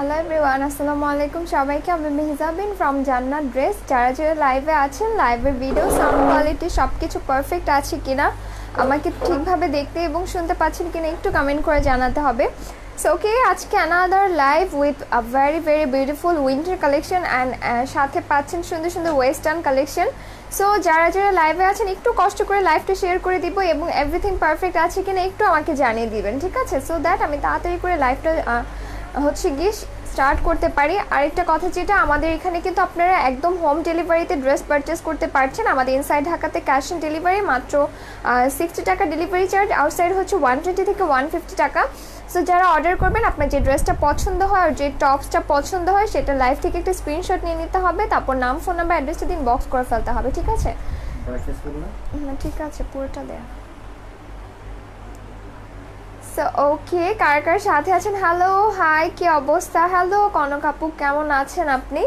Hello everyone, আসসালামু আলাইকুম সবাইকে। আমি মেহজাবিন ফ্রম জান্নাত ড্রেস। যারা যারা লাইভে আছেন, লাইভের ভিডিও সাউন্ড কোয়ালিটি সব কিছু পারফেক্ট আছে কিনা, আমাকে ঠিকভাবে দেখতে এবং শুনতে পাচ্ছেন কিনা একটু কমেন্ট করে জানাতে হবে। সো ওকে, আজকে another live with a very very beautiful winter collection and সাথে পাচ্ছেন সুন্দর সুন্দর ওয়েস্টার্ন কালেকশন। সো যারা যারা লাইভে আছেন একটু কষ্ট করে লাইভটা শেয়ার করে দিব এবং এভরিথিং পারফেক্ট আছে কিনা একটু আমাকে জানিয়ে দিবেন, ঠিক আছে? সো দ্যাট আমি তাড়াতাড়ি করে লাইভটা গিয়ে স্টার্ট করতে পারি। আরেকটা কথা, যেটা আমাদের এখানে কিন্তু আপনারা একদম হোম ডেলিভারিতে ড্রেস পারচেস করতে পারছেন। আমাদের ইনসাইড ঢাকাতে ক্যাশ অন ডেলিভারি মাত্র 60 টাকা ডেলিভারি চার্জ, আউটসাইড হচ্ছে 120 থেকে 150 টাকা। সো যারা অর্ডার করবেন, আপনার যে ড্রেসটা পছন্দ হয় আর যে টপসটা পছন্দ হয় সেটা লাইভ থেকে একটা স্ক্রিনশট নিয়ে নিতে হবে, তারপর নাম, ফোন নাম্বার, অ্যাড্রেসটা দিন বক্স করে ফেলতে হবে, ঠিক আছে? ঠিক আছে, পুরোটা দেয়া। সো ওকে, কার কার সাথে আছেন? হ্যালো, হাই, কি অবস্থা? হ্যালো কনক আপু, কেমন আছেন আপনি?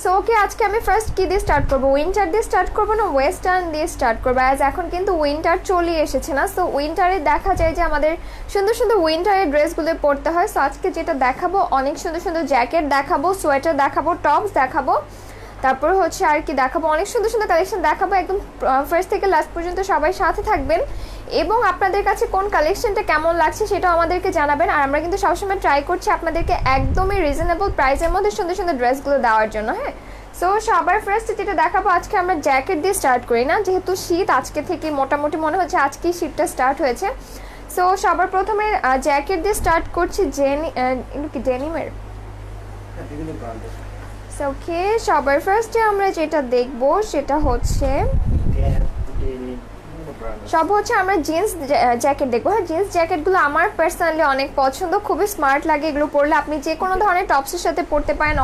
সো ওকে, আজকে আমি ফার্স্ট কী দিয়ে স্টার্ট করবো? উইন্টার দিয়ে স্টার্ট করবো না ওয়েস্টার্ন দিয়ে স্টার্ট করবো? অ্যাজ এখন কিন্তু উইন্টার চলে এসেছে না, সো উইন্টারে দেখা যায় যে আমাদের সুন্দর সুন্দর উইন্টারের ড্রেসগুলো পরতে হয়। সো আজকে যেটা দেখাবো, অনেক সুন্দর সুন্দর জ্যাকেট দেখাবো, সোয়েটার দেখাবো, টপস দেখাবো, তারপর হচ্ছে আর কি দেখাবো, অনেক সুন্দর সুন্দর কালেকশন দেখাবো। একদম ফার্স্ট থেকে লাস্ট পর্যন্ত সবাই সাথে থাকবেন এবং আপনাদের কাছে কোন কালেকশনটা কেমন লাগছে সেটাও আমাদেরকে জানাবেন। আর আমরা কিন্তু সবসময় ট্রাই করছি আপনাদেরকে একদমই রিজনেবল প্রাইসের মধ্যে সুন্দর সুন্দর ড্রেসগুলো দেওয়ার জন্য। হ্যাঁ, সো সবার ফার্স্ট যেটা দেখাবো, আজকে আমরা জ্যাকেট দিয়ে স্টার্ট করি না, যেহেতু শীত আজকে থেকে মোটামুটি মনে হচ্ছে আজকেই শীতটা স্টার্ট হয়েছে। সো সবার প্রথমে জ্যাকেট দিয়ে স্টার্ট করছি ডেনিমের। ওকে, সবার ফার্স্টে আমরা যেটা দেখবো সেটা হচ্ছে আমরা জিন্স জ্যাকেট দেখবো। হ্যাঁ, জিন্স জ্যাকেটগুলো আমার পার্সোনালি অনেক পছন্দ, খুবই স্মার্ট লাগে। এগুলো পরলে আপনি যে কোনো ধরনের টপসের সাথে পরতে পারেন,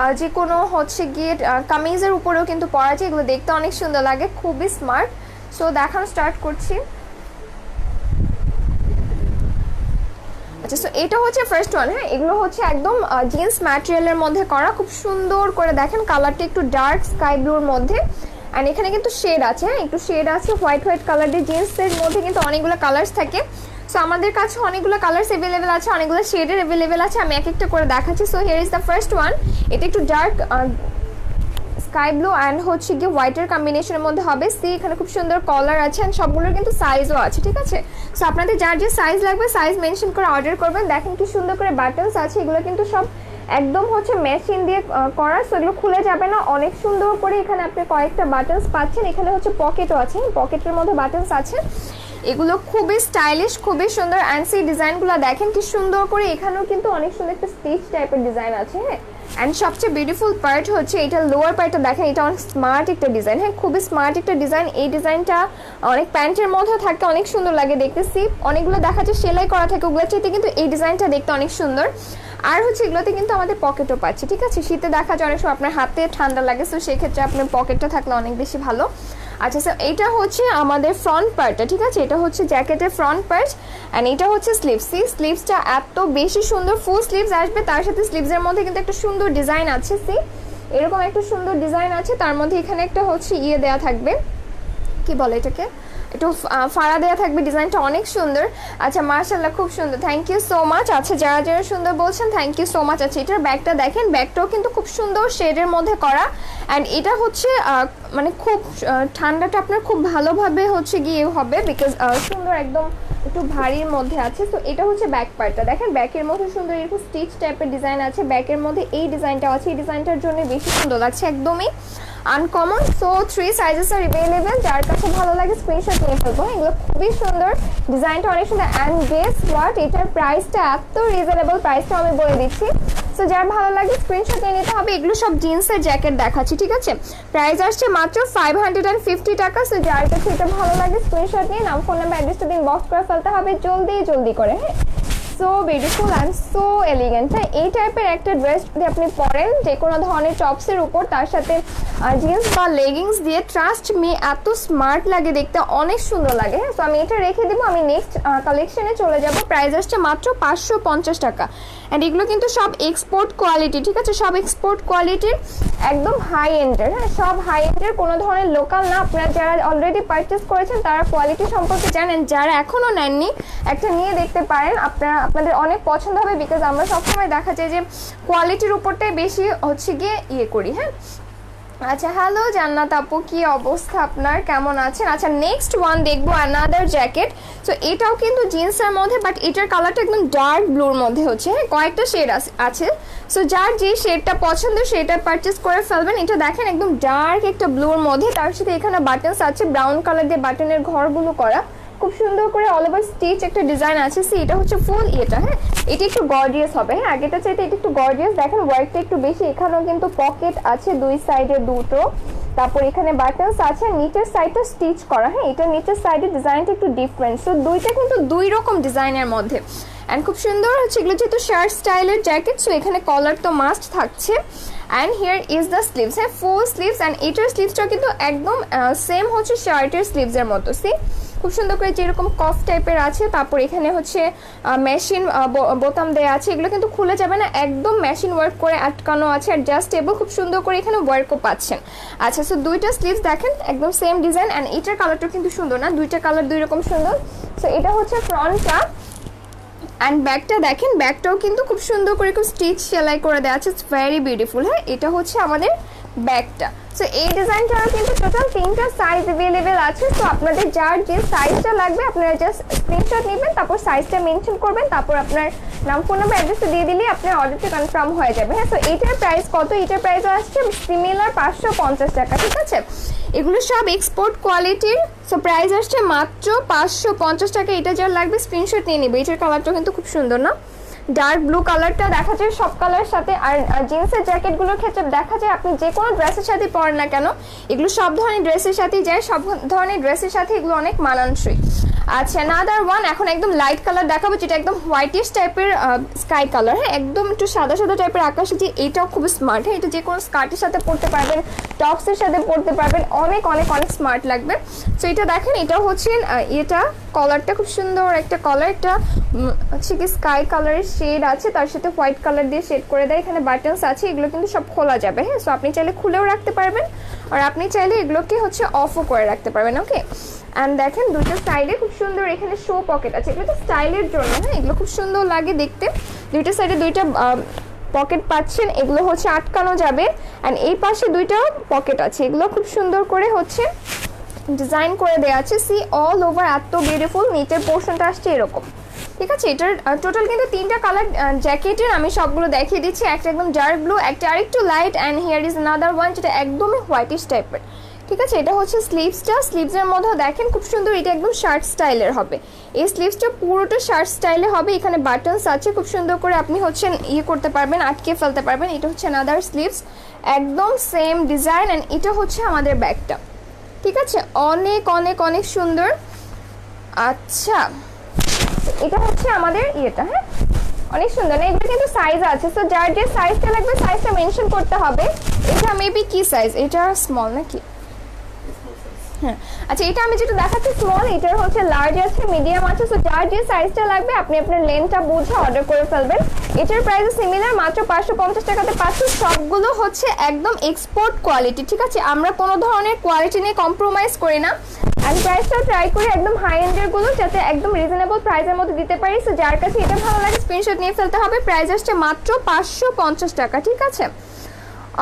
আর যে কোনো গিয়ে কামিজের উপরেও কিন্তু পরা যায়। এগুলো দেখতে অনেক সুন্দর লাগে, খুবই স্মার্ট। সো দেখানো স্টার্ট করছি। আচ্ছা, সো এটা হচ্ছে ফার্স্ট ওয়ান। হ্যাঁ, এগুলো হচ্ছে একদম জিন্স ম্যাটেরিয়ালের মধ্যে করা, খুব সুন্দর করে দেখেন কালারটা একটু ডার্ক স্কাই ব্লুর মধ্যে। অ্যান্ড এখানে কিন্তু শেড আছে, হ্যাঁ একটু শেড আছে, হোয়াইট হোয়াইট কালার দিয়ে। জিন্সের মধ্যে কিন্তু অনেকগুলো কালার্স থাকে। সো আমাদের কাছে অনেকগুলো কালার্স অ্যাভেলেবেল আছে, অনেকগুলো শেডের অ্যাভেলেবেল আছে। আমি এক একটা করে দেখাচ্ছি। So here is the first one. এটা একটু ডার্ক স্কাই ব্লু অ্যান্ড গিয়ে হোয়াইটের কম্বিনেশনের মধ্যে হবে। সি, এখানে খুব সুন্দর কলার আছে অ্যান্ড সবগুলোর কিন্তু সাইজও আছে, ঠিক আছে? সো আপনাদের যার যে সাইজ লাগবে সাইজ মেনশন করে অর্ডার করবেন। দেখেন কি সুন্দর করে বাটনস আছে, এগুলো কিন্তু সব একদম মেশিন দিয়ে করা। সো এগুলো খুলে যাবে না, অনেক সুন্দর করে এখানে আপনি কয়েকটা বাটনস পাচ্ছেন। এখানে পকেটও আছে, পকেটের মধ্যে বাটনস আছে। এগুলো খুবই স্টাইলিশ, খুবই সুন্দর। অ্যান্ড সেই ডিজাইনগুলো দেখেন কি সুন্দর করে, এখানেও কিন্তু অনেক সুন্দর একটা স্টিচ টাইপের ডিজাইন আছে। হ্যাঁ, অ্যান্ড সবচেয়ে বিউটিফুল পার্ট হচ্ছে এটা লোয়ার পার্টটা দেখেন, এটা অনেক স্মার্ট একটা ডিজাইন। হ্যাঁ, খুবই স্মার্ট একটা ডিজাইন। এই ডিজাইনটা অনেক প্যান্টের মধ্যেও থাকে, অনেক সুন্দর লাগে দেখতে। সিপ অনেকগুলো দেখা যায় সেলাই করা থাকে, ওগুলোর চাইতে কিন্তু এই ডিজাইনটা দেখতে অনেক সুন্দর। আর এগুলোতে কিন্তু আমাদের পকেটও পাচ্ছে, ঠিক আছে? শীতে দেখা যায় অনেক সময় আপনার হাতে ঠান্ডা লাগে, তো সেক্ষেত্রে আপনার পকেটটা থাকলে অনেক বেশি ভালো। আচ্ছা, স্যার এইটা হচ্ছে আমাদের ফ্রন্ট পার্টটা, ঠিক আছে? এটা হচ্ছে জ্যাকেটের ফ্রন্ট পার্ট অ্যান্ড এটা হচ্ছে স্লিভস। সি, স্লিভসটা এত বেশি সুন্দর, ফুল স্লিভস আসবে, তার সাথে স্লিভসের মধ্যে কিন্তু একটা সুন্দর ডিজাইন আছে। সি, এরকম একটা সুন্দর ডিজাইন আছে, তার মধ্যে এখানে একটা দেওয়া থাকবে, কি বলে এটাকে, একটু ফাড়া দেওয়া থাকবে। ডিজাইনটা অনেক সুন্দর। আচ্ছা, মাশাআল্লাহ, খুব সুন্দর, থ্যাংক ইউ সো মাচ। আচ্ছা, যারা যারা সুন্দর বলছেন থ্যাংক ইউ সো মাচ। আচ্ছা, এটার ব্যাগটা দেখেন, ব্যাগটাও কিন্তু খুব সুন্দর শেডের মধ্যে করা। অ্যান্ড এটা মানে খুব ঠান্ডাটা আপনার খুব ভালোভাবে গিয়ে হবে, বিকজ সুন্দর একদম একটু ভারীর মধ্যে আছে। তো এটা হচ্ছে ব্যাক পার্টটা, দেখেন ব্যাকের মধ্যে সুন্দর এরকম স্টিচ টাইপের ডিজাইন আছে। ব্যাকের মধ্যে এই ডিজাইনটা আছে, এই ডিজাইনটার জন্য বেশি সুন্দর লাগছে, একদমই আনকমন। সো 3 সাইজেস আর অ্যাভেলেবেল, যার কাছে ভালো লাগে স্ক্রিনশট নিয়ে ফেলবো। এগুলো খুবই সুন্দর, ডিজাইনটা অনেক সুন্দর। অ্যান্ড গেস হোয়াট, এটার প্রাইসটা এত রিজনেবল, প্রাইসটা আমি বলে দিচ্ছি। সো যার ভালো লাগে স্ক্রিনশট নিয়ে নিতে হবে। এগুলো সব জিন্সের জ্যাকেট দেখাচ্ছি, ঠিক আছে? প্রাইস আসছে মাত্র 550 টাকা। সো যার কাছে এটা ভালো লাগে স্ক্রিনশট নিয়ে নাম, ফোন নাম্বার, অ্যাড্রেসটা দিন বক্স করে ফেলতে হবে জলদি করে। হ্যাঁ, so beautiful and so elegant. হ্যাঁ, এই টাইপের একটা ড্রেস যদি আপনি পরেন যে কোনো ধরনের টপসের উপর, তার সাথে জিন্স বা লেগিংস দিয়ে, ট্রাস্ট মি এত স্মার্ট লাগে দেখতে, অনেক সুন্দর লাগে। হ্যাঁ, সো আমি এটা রেখে দিব, আমি নেক্সট কালেকশনে চলে যাব। প্রাইস আসছে মাত্র 550 টাকা। অ্যান্ড এগুলো কিন্তু সব এক্সপোর্ট কোয়ালিটি, ঠিক আছে? সব এক্সপোর্ট কোয়ালিটির, একদম হাই এন্ডের। হ্যাঁ, সব হাই এন্ডের, কোনো ধরনের লোকাল না। আপনারা যারা অলরেডি পারচেস করেছেন তারা কোয়ালিটি সম্পর্কে জানেন, যারা এখনও নেননি একটা নিয়ে দেখতে পারেন। আপনারা আপনাদের অনেক পছন্দ হবে, বিকজ আমরা সবসময় দেখা যায় যে কোয়ালিটির উপরটাই বেশি হচ্ছে গিয়ে ইয়ে করি। হ্যাঁ, আচ্ছা হ্যালো জান্নাত আপু, কি অবস্থা আপনার, কেমন আছেন? আচ্ছা নেক্সট ওয়ান দেখবো অ্যানাদার জ্যাকেট। সো এটাও কিন্তু জিন্সের মধ্যে, বাট এটার কালারটা একদম ডার্ক ব্লুর মধ্যে হচ্ছে। হ্যাঁ, কয়েকটা শেড আছে। সো যার যে শেডটা পছন্দ সেটা পারচেস করে ফেলবেন। এটা দেখেন একদম ডার্ক একটা ব্লুর মধ্যে, তার সাথে এখানে বাটনস আছে ব্রাউন কালার দিয়ে বাটনের ঘরগুলো করা, খুব সুন্দর করে অল ওভার স্টিচ একটা ডিজাইন আছে। সি এটা হচ্ছে ফুল এটা। হ্যাঁ, এটা একটু গর্জিয়াস হবে। হ্যাঁ, আগেটা চাইতে এটা একটু গর্জিয়াস। দেখেন ওয়ার্কটা একটু বেশি, এখানেও কিন্তু পকেট আছে দুই সাইডে দুটো, তারপর এখানে বাটনস আছে, নিচের সাইডটা স্টিচ করা। হ্যাঁ, এটা নিচের সাইডের ডিজাইনটা একটু ডিফারেন্ট। সো দুইটা কিন্তু দুই রকম ডিজাইনের মধ্যে, অ্যান্ড খুব সুন্দর হচ্ছে এগুলো যেহেতু শার্ট স্টাইলের জ্যাকেট। সো এখানে কলার তো মাস্ট থাকছে। And here is the sleeves. হ্যাঁ, ফুল স্লিভস, অ্যান্ড এটার স্লিভসটা কিন্তু একদম সেম হচ্ছে শার্টের স্লিভসের মতো। সি খুব সুন্দর করে যেরকম কফ টাইপের আছে, তারপর এখানে হচ্ছে মেশিন বোতাম দেওয়া আছে, এগুলো কিন্তু খুলে যাবে না, একদম মেশিন ওয়ার্ক করে আটকানো আছে, অ্যাডজাস্টেবল, খুব সুন্দর করে এখানে ওয়ার্কও পাচ্ছেন। আচ্ছা, সো দুইটা স্লিভস দেখেন একদম সেম ডিজাইন, অ্যান্ড এটার কালারটা কিন্তু সুন্দর না, দুইটা কালার দুই রকম সুন্দর। সো এটা হচ্ছে ফ্রন্টটা, অ্যান্ড ব্যাকটা দেখেন, ব্যাকটাও কিন্তু খুব সুন্দর করে খুব স্টিচ সেলাই করে দেওয়া আছে, ইটস ভেরি বিউটিফুল। হ্যাঁ, এটা হচ্ছে আমাদের ব্যাকটা। সো এই ডিজাইনটাও কিন্তু টোটাল 3টা সাইজ অ্যাভেলেবেল আছে। সো আপনাদের যার যে সাইজটা লাগবে আপনারা জাস্ট স্ক্রিনশট নেবেন, তারপর সাইজটা মেনশন করবেন, তারপর আপনার নাম ফোন নাম্বার অ্যাড্রেসটা দিয়ে দিলেই আপনার অর্ডারটা কনফার্ম হয়ে যাবে। হ্যাঁ, সো এইটার প্রাইস কত? এটার প্রাইস আসছে সিমিলার 550 টাকা। ঠিক আছে, এগুলো সব এক্সপোর্ট কোয়ালিটির। সো প্রাইস আসছে মাত্র 550 টাকা। এটা যার লাগবে স্ক্রিনশট নিয়ে নেবে। এটার কালারটা কিন্তু খুব সুন্দর না, ডার্ক ব্লু কালারটা দেখা যায় সব কালারের সাথে। আর জিন্সের জ্যাকেটগুলোর ক্ষেত্রে দেখা যায় আপনি যে কোনো ড্রেসের সাথে পরেন না কেন, এগুলো সব ধরনের ড্রেসের সাথেই যায়, সব ধরনের ড্রেসের সাথে এগুলো অনেক মানানসই। আচ্ছা, নাদার ওয়ান এখন একদম লাইট কালার দেখাবো, যেটা একদম হোয়াইটিশ টাইপের স্কাই কালার। হ্যাঁ, একদম একটু সাদা সাদা টাইপের আকাশে, যে এটাও খুব স্মার্ট। হ্যাঁ, এটা যে কোনো স্কার্টের সাথে পরতে পারবেন, টপসের সাথে পরতে পারবেন, অনেক অনেক অনেক স্মার্ট লাগবে। সো এটা দেখেন, এটা হচ্ছে এটা কলারটা খুব সুন্দর একটা কলার, একটা হচ্ছে কি স্কাই কালারের শেড আছে, তার সাথে হোয়াইট কালার দিয়ে শেড করে দেয়। এখানে বাটনস আছে, এগুলো কিন্তু সব খোলা যাবে। হ্যাঁ, সো আপনি চাইলে খুলেও রাখতে পারবেন, আর আপনি চাইলে এগুলোকে হচ্ছে অফও করে রাখতে পারবেন। ওকে, অ্যান্ড দেখেন দুটো সাইডে খুব সুন্দর এখানে শো পকেট আছে, এগুলো তো স্টাইলের জন্য। হ্যাঁ, এগুলো খুব সুন্দর লাগে দেখতে। দুইটা সাইডে দুইটা পকেট পাচ্ছেন, এগুলো হচ্ছে আটকানো যাবে, অ্যান্ড এই পাশে দুইটা পকেট আছে, এগুলো খুব সুন্দর করে হচ্ছে ডিজাইন করে দেওয়া আছে। সি অল ওভার এত বিউটিফুল। নিচের পোর্শনটা আসছে এরকম। ঠিক আছে, এটার টোটাল কিন্তু 3টা কালার জ্যাকেটের, আমি সবগুলো দেখিয়ে দিচ্ছি। একটা একদম ডার্ক ব্লু, একটা আরেকটু light, and here is another one যেটা একদমই হোয়াইটিশ টাইপের। ঠিক আছে, এটা হচ্ছে স্লিভসটা। স্লিভসের মধ্যে দেখেন খুব সুন্দর, এটা একদম শার্ট স্টাইলের হবে। এই স্লিভসটা পুরোটা শার্ট স্টাইলে হবে, এখানে বাটনস আছে, খুব সুন্দর করে আপনি হচ্ছে ইয়ে করতে পারবেন, আটকে ফেলতে পারবেন। এটা হচ্ছে আনাদার স্লিভস, একদম সেম ডিজাইন, অ্যান্ড এটা হচ্ছে আমাদের ব্যাগটা। ঠিক আছে, অনেক অনেক অনেক সুন্দর। আচ্ছা, এটা হচ্ছে আমাদের ইয়েটা। হ্যাঁ, অনেক সুন্দর না, এগুলো কিন্তু সাইজ আছে। সো যার যে সাইজটা লাগবে সাইজটা মেনশন করতে হবে। এটা মেবি কি সাইজ, এটা স্মল নাকি? হ্যাঁ, আচ্ছা, এটা আমি যেটা দেখাচ্ছি স্মল, এটার হচ্ছে লার্জ আছে, মিডিয়াম আছে। সো যার যে সাইজটা লাগবে আপনি আপনার লেন্থটা বুঝে অর্ডার করে ফেলবেন। এটার প্রাইস সিমিলার, মাত্র 550 টাকাতে পাচ্ছেন। সবগুলো হচ্ছে একদম এক্সপোর্ট কোয়ালিটি। ঠিক আছে, আমরা কোনো ধরনের কোয়ালিটি নিয়ে কম্প্রোমাইজ করি না, অ্যান্ড প্রাইসটাও ট্রাই করি একদম হাই এন্ডের গুলো, যাতে একদম রিজনেবল প্রাইসের মধ্যে দিতে পারি। সো যার কাছে এটা ভালো লাগে স্ক্রিনশট নিয়ে ফেলতে হবে। প্রাইস আসছে মাত্র 550 টাকা। ঠিক আছে,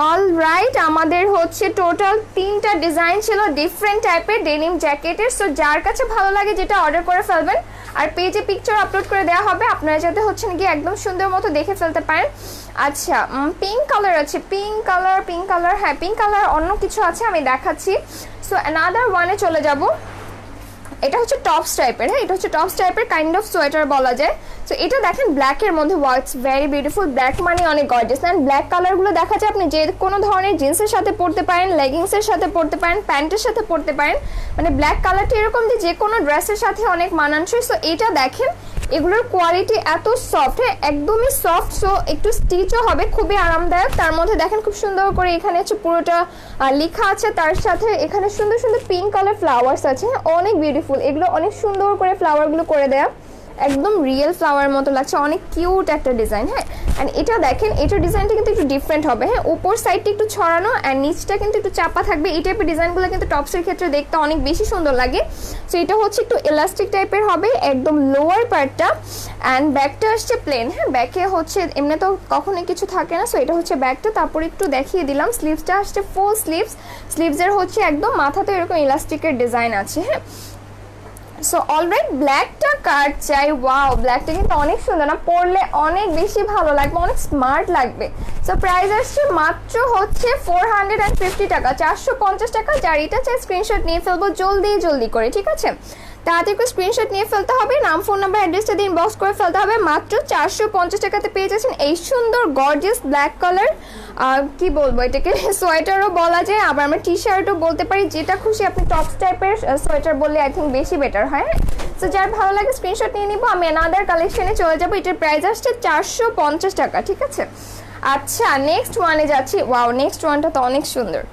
অলরাইট, আমাদের হচ্ছে টোটাল 3টা ডিজাইন ছিল ডিফারেন্ট টাইপের ডেনিম জ্যাকেটের। সো যার কাছে ভালো লাগে যেটা অর্ডার করে ফেলবেন, আর পেজে পিকচার আপলোড করে দেওয়া হবে, আপনারা যাতে হচ্ছে গিয়ে একদম সুন্দর মতো দেখে ফেলতে পারেন। আচ্ছা, পিঙ্ক কালার আছে, পিঙ্ক কালার, হ্যাঁ পিঙ্ক কালার, অন্য কিছু আছে আমি দেখাচ্ছি। সো অ্যানাদার ওয়ানে চলে যাব। এটা হচ্ছে টপস টাইপের। হ্যাঁ, এটা হচ্ছে টপস টাইপের, কাইন্ড অফ সোয়েটার বলা যায়। সো এটা দেখেন ব্ল্যাকের মধ্যে, ওয়ার্কস ভেরি বিউটিফুল। ব্ল্যাক মানে অনেক গর্জিয়াস, অ্যান্ড ব্ল্যাক কালারগুলো দেখা যায় আপনি যে কোনো ধরনের জিন্সের সাথে পরতে পারেন, লেগিংসের সাথে পরতে পারেন, প্যান্টের সাথে পরতে পারেন। মানে ব্ল্যাক কালারটা এরকম যে কোনো ড্রেসের সাথে অনেক মানানসই। সো এটা দেখেন, এগুলোর কোয়ালিটি এত সফট, হ্যাঁ একদমই সফট। সো একটু স্টিচও হবে, খুবই আরামদায়ক। তার মধ্যে দেখেন খুব সুন্দর করে এখানে হচ্ছে পুরোটা লেখা আছে, তার সাথে এখানে সুন্দর সুন্দর পিঙ্ক কালার ফ্লাওয়ার্স আছে। অনেক বিউটিফুল, এগুলো অনেক সুন্দর করে ফ্লাওয়ারগুলো করে দেয়া, একদম রিয়েল ফ্লাওয়ার মতো লাগছে, অনেক কিউট একটা ডিজাইন। হ্যাঁ, অ্যান্ড এটা দেখেন, এটার ডিজাইনটা কিন্তু একটু ডিফারেন্ট হবে, হ্যাঁ, উপর সাইডটা একটু ছড়ানো অ্যান্ড নিচটা কিন্তু একটু চাপা থাকবে। এই টাইপের ডিজাইনগুলো কিন্তু টপসের ক্ষেত্রে দেখতে অনেক বেশি সুন্দর লাগে। সো এটা হচ্ছে একটু ইলাস্টিক টাইপের হবে একদম লোয়ার পার্টটা, অ্যান্ড ব্যাকটা আসছে প্লেন, হ্যাঁ, ব্যাকে হচ্ছে এমনি তো কখনোই কিছু থাকে না। সো এটা হচ্ছে ব্যাকটা, তারপর একটু দেখিয়ে দিলাম স্লিভসটা আসছে ফুল স্লিভস, স্লিভসের হচ্ছে একদম মাথাতে এরকম ইলাস্টিকের ডিজাইন আছে, হ্যাঁ। সো অলরাইট, ব্ল্যাকটা কার চাই, ওয়াও ব্ল্যাকটা কিন্তু অনেক সুন্দর না, পরলে অনেক বেশি ভালো লাগবে, অনেক স্মার্ট লাগবে। সো প্রাইস আসছে মাত্র হচ্ছে 450 টাকা, 450 টাকা। যার এটা চাই স্ক্রিনশট নিয়ে ফেলবো জলদি করে, ঠিক আছে, তাড়াতাড়ি করে স্ক্রিনশট নিয়ে ফেলতে হবে, নাম ফোন নাম্বার অ্যাড্রেসটা দিয়ে ইনবক্স করে ফেলতে হবে। মাত্র 450 টাকাতে পেয়ে যাচ্ছেন এই সুন্দর গর্জিয়াস ব্ল্যাক কালার, কি বলবো এটাকে, সোয়েটারও বলা যায়, আবার আমরা টি শার্টও বলতে পারি, যেটা খুশি আপনি টপস টাইপের সোয়েটার বললে আই থিঙ্ক বেশি বেটার হয়। সো যার ভালো লাগে স্ক্রিনশট নিয়ে নিবো। আমি অ্যানাদার কালেকশনে চলে যাবো, এটার প্রাইস আসছে 450 টাকা, ঠিক আছে। আচ্ছা, নেক্সট ওয়ানে যাচ্ছি। ওয়াও, নেক্সট ওয়ানটা তো অনেক সুন্দর।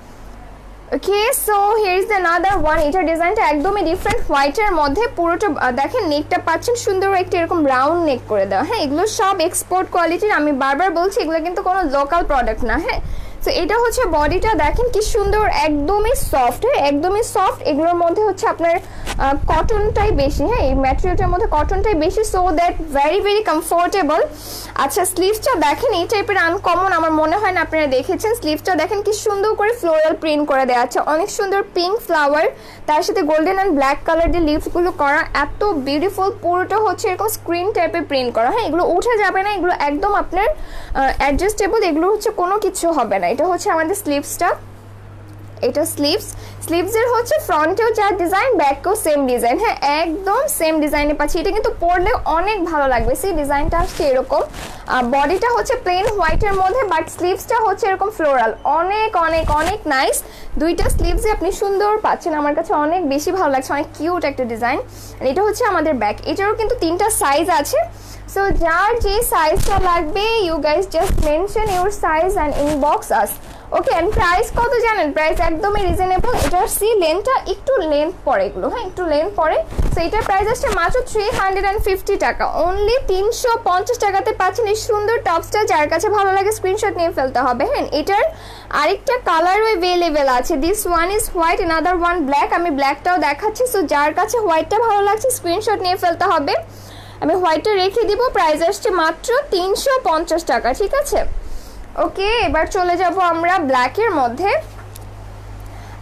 Okay, so here is another one. এটার ডিজাইনটা একদমই ডিফারেন্ট, হোয়াইটের মধ্যে পুরোটা দেখেন, নেকটা পাচ্ছেন সুন্দর একটা এরকম রাউন্ড নেক করে দেওয়া, হ্যাঁ, এগুলো সব এক্সপোর্ট কোয়ালিটির, আমি বারবার বলছি এগুলো কিন্তু কোনো লোকাল প্রোডাক্ট না, হ্যাঁ। সো এটা হচ্ছে বডিটা, দেখেন কি সুন্দর, একদমই সফট, হ্যাঁ, একদমই সফট। এগুলোর মধ্যে হচ্ছে আপনার কটনটাই বেশি, হ্যাঁ, এই ম্যাটেরিয়ালটার মধ্যে কটনটাই বেশি, সো দ্যাট ভেরি কমফোর্টেবল। আচ্ছা, স্লিভসটা দেখেন এই টাইপের আনকমন, আমার মনে হয় না আপনারা দেখেছেন। স্লিভসটা দেখেন কি সুন্দর করে ফ্লোরাল প্রিন্ট করে দেওয়া আছে, অনেক সুন্দর পিঙ্ক ফ্লাওয়ার, তার সাথে গোল্ডেন অ্যান্ড ব্ল্যাক কালার দিয়ে লিভসগুলো করা, এত বিউটিফুল। পুরোটা হচ্ছে এরকম স্ক্রিন টাইপের প্রিন্ট করা, হ্যাঁ, এগুলো উঠে যাবে না, এগুলো একদম আপনার অ্যাডজাস্টেবল, এগুলো হচ্ছে কোনো কিছু হবে না। এটা হচ্ছে আমাদের স্লিভসটা, এটা স্লিভসের হচ্ছে ফ্রন্টেও যা ডিজাইন, ব্যাকেও সেম ডিজাইন, হ্যাঁ, একদম সেম ডিজাইনে পাচ্ছি। এটা কিন্তু পরলে অনেক ভালো লাগবে। সেই ডিজাইনটা আসছে এরকম, বডিটা হচ্ছে প্লেন হোয়াইটের মধ্যে, বাট স্লিভসটা হচ্ছে এরকম ফ্লোরাল, অনেক নাইস। দুইটা স্লিভসে আপনি সুন্দর পাচ্ছেন, আমার কাছে অনেক বেশি ভালো লাগছে, অনেক কিউট একটা ডিজাইন। এটা হচ্ছে আমাদের ব্যাক, এটারও কিন্তু 3টা সাইজ আছে। সো যার যে সাইজটা লাগবে, you guys just mention your size and inbox us. Okay, and price কত জানেন? প্রাইস একদমই রিজনেবল। এটার লেন্থটা একটু লেন্থ পড়ে, এগুলো হ্যাঁ একটু লেন্থ পড়ে। সো এটার প্রাইস আসছে মাত্র 350 টাকা, অনলি 350 টাকাতে পাচ্ছেন এই সুন্দর টপসটা। যার কাছে ভালো লাগে স্ক্রিনশট নিয়ে ফেলতে হবে, হ্যাঁ। এটার আরেকটা কালারও অ্যাভেলেবেল আছে, this one is white, another one black. আমি ব্ল্যাকটাও দেখাচ্ছি। সো যার কাছে হোয়াইটটা ভালো লাগছে স্ক্রিনশট নিয়ে ফেলতে হবে। আমি হোয়াইটটা রেখে দিব, প্রাইস আসছে মাত্র 350 টাকা, ঠিক আছে। ওকে, এবার চলে যাব আমরা ব্ল্যাকের মধ্যে।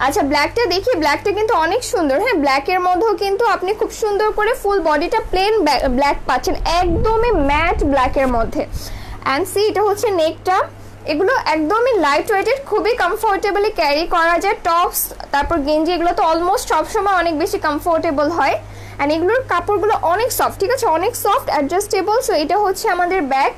আচ্ছা, ব্ল্যাকটা দেখি, ব্ল্যাকটা কিন্তু অনেক সুন্দর, হ্যাঁ, ব্ল্যাকের মধ্যেও কিন্তু আপনি খুব সুন্দর করে ফুল বডিটা প্লেন ব্ল্যাক পাচ্ছেন, একদমই ম্যাট ব্ল্যাকের মধ্যে। অ্যান্ড সি, এটা হচ্ছে নেকটা, এগুলো একদমই লাইট ওয়েটেড, খুবই কমফোর্টেবলি ক্যারি করা যায়। টপস, তারপর গেঞ্জি, এগুলো তো অলমোস্ট সবসময় অনেক বেশি কমফোর্টেবল হয়। অ্যান্ড এগুলোর কাপড়গুলো অনেক সফট, ঠিক আছে, অনেক সফট, অ্যাডজাস্টেবল। সো এটা হচ্ছে আমাদের back.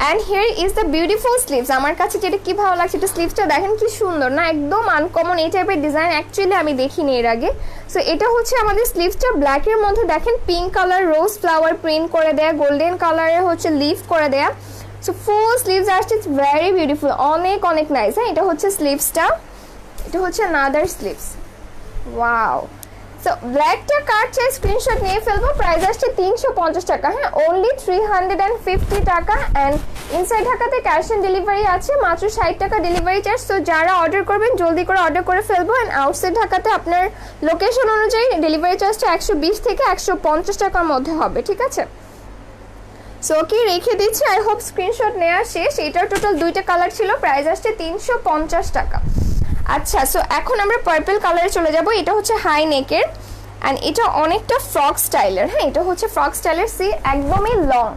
And here is the beautiful sleeves. আমার কাছে যেটা কি ভালো লাগছে, এটা স্লিভসটা দেখেন কি সুন্দর না, একদম আনকমন। এই টাইপের ডিজাইন অ্যাকচুয়ালি আমি দেখিনি এর আগে। সো এটা হচ্ছে আমাদের স্লিভসটা, ব্ল্যাকের মধ্যে দেখেন পিঙ্ক কালার রোজ ফ্লাওয়ার প্রিন্ট করে দেয়া, গোল্ডেন কালারের হচ্ছে লিফ করে দেয়া। সো ফুল স্লিভস আসছে, ইটস ভেরি বিউটিফুল, অনেক নাইস। হ্যাঁ, এটা হচ্ছে স্লিভসটা, এটা হচ্ছে নাদার স্লিভস। ওয়াও। সো ব্ল্যাকটা কার চাই স্ক্রিনশট নিয়ে ফেলবো, প্রাইস আসছে 350 টাকা, হ্যাঁ, অনলি 350 টাকা। অ্যান্ড ইনসাইড ঢাকাতে ক্যাশ অন ডেলিভারি আছে, মাত্র 60 টাকা ডেলিভারি চার্জ। তো যারা অর্ডার করবেন জলদি করে অর্ডার করে ফেলবো। অ্যান্ড আউটসাইড ঢাকাতে আপনার লোকেশন অনুযায়ী ডেলিভারি চার্জটা 120 থেকে 150 টাকার মধ্যে হবে, ঠিক আছে। সো কি রেখে দিচ্ছি, আই হোপ স্ক্রিনশট নেওয়া শেষ। এটার টোটাল 2টা কালার ছিল, প্রাইস আসছে 350 টাকা। আচ্ছা, সো এখন আমরা পার্পল কালারে চলে যাব। এটা হচ্ছে হাই নেকের অ্যান্ড এটা অনেকটা ফ্রক স্টাইলের, হ্যাঁ, এটা হচ্ছে ফ্রক স্টাইলের। সি, একদমই লং,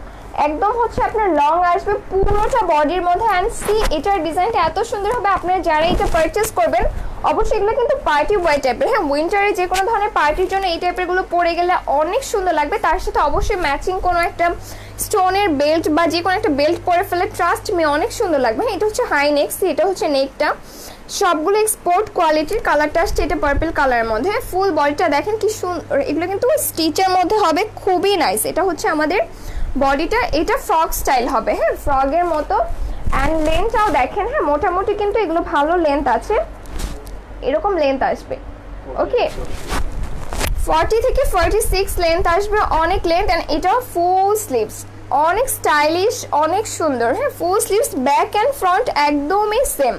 একদম হচ্ছে আপনার লং আসবে পুরোটা বডির মধ্যে। অ্যান্ড সি, এটার ডিজাইনটা এত সুন্দর হবে, আপনারা যারা এটা পারচেস করবেন অবশ্যই এগুলো কিন্তু পার্টি ওয়ার টাইপের, হ্যাঁ, উইন্টারে যে কোনো ধরনের পার্টির জন্য এই টাইপের গুলো পরে গেলে অনেক সুন্দর লাগবে। তার সাথে অবশ্যই ম্যাচিং কোনো একটা স্টোনের বেল্ট বা যে কোনো একটা বেল্ট পরে ফেলে ট্রাস্ট মি অনেক সুন্দর লাগবে। হ্যাঁ, এটা হচ্ছে হাই নেক, সি, এটা হচ্ছে নেকটা, সবগুলো এক্সপোর্ট কোয়ালিটির। কালারটা আসছে এটা পার্পল কালারের মধ্যে, ফুল বডিটা দেখেন কি সুন্দর, এগুলো কিন্তু স্টিচের মধ্যে হবে, খুবই নাইস। এটা হচ্ছে আমাদের বডিটা, এটা ফ্রক স্টাইল হবে, হ্যাঁ, ফ্রগের মতো। অ্যান্ড লেন্থটাও দেখেন, হ্যাঁ, মোটামুটি কিন্তু এগুলো ভালো লেন্থ আছে, এরকম লেন্থ আসবে। ওকে, 40 থেকে 46 লেন্থ আসবে, অনেক লেন্থ। অ্যান্ড এটাও ফুল স্লিভস, অনেক স্টাইলিশ, অনেক সুন্দর। হ্যাঁ, ফুল স্লিভস ব্যাক অ্যান্ড ফ্রন্ট একদমই সেম।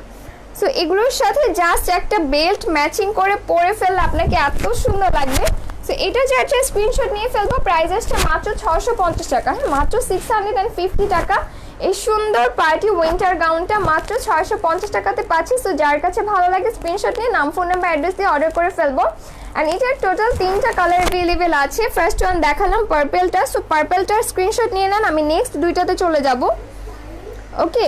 সো এগুলোর সাথে জাস্ট একটা বেল্ট ম্যাচিং করে পরে ফেললে আপনাকে এত সুন্দর লাগবে। সো এটা যে একটা স্ক্রিনশট নিয়ে ফেলবো। প্রাইস আসছে মাত্র 650 টাকা। হ্যাঁ, মাত্র 650 টাকা। এই সুন্দর পার্টি উইন্টার গাউনটা মাত্র 650 টাকাতে পাচ্ছি। সো যার কাছে ভালো লাগে স্ক্রিনশট নিয়ে নাম, ফোন নাম্বার, অ্যাড্রেস দিয়ে অর্ডার করে ফেলবো। অ্যান্ড এটার টোটাল 3টা কালার অ্যাভেলেবেল আছে। ফার্স্ট ওয়ান দেখালাম পার্পেলটা। সো পার্পেলটার স্ক্রিনশট নিয়ে নেন, আমি নেক্সট দুইটাতে চলে যাব। ওকে,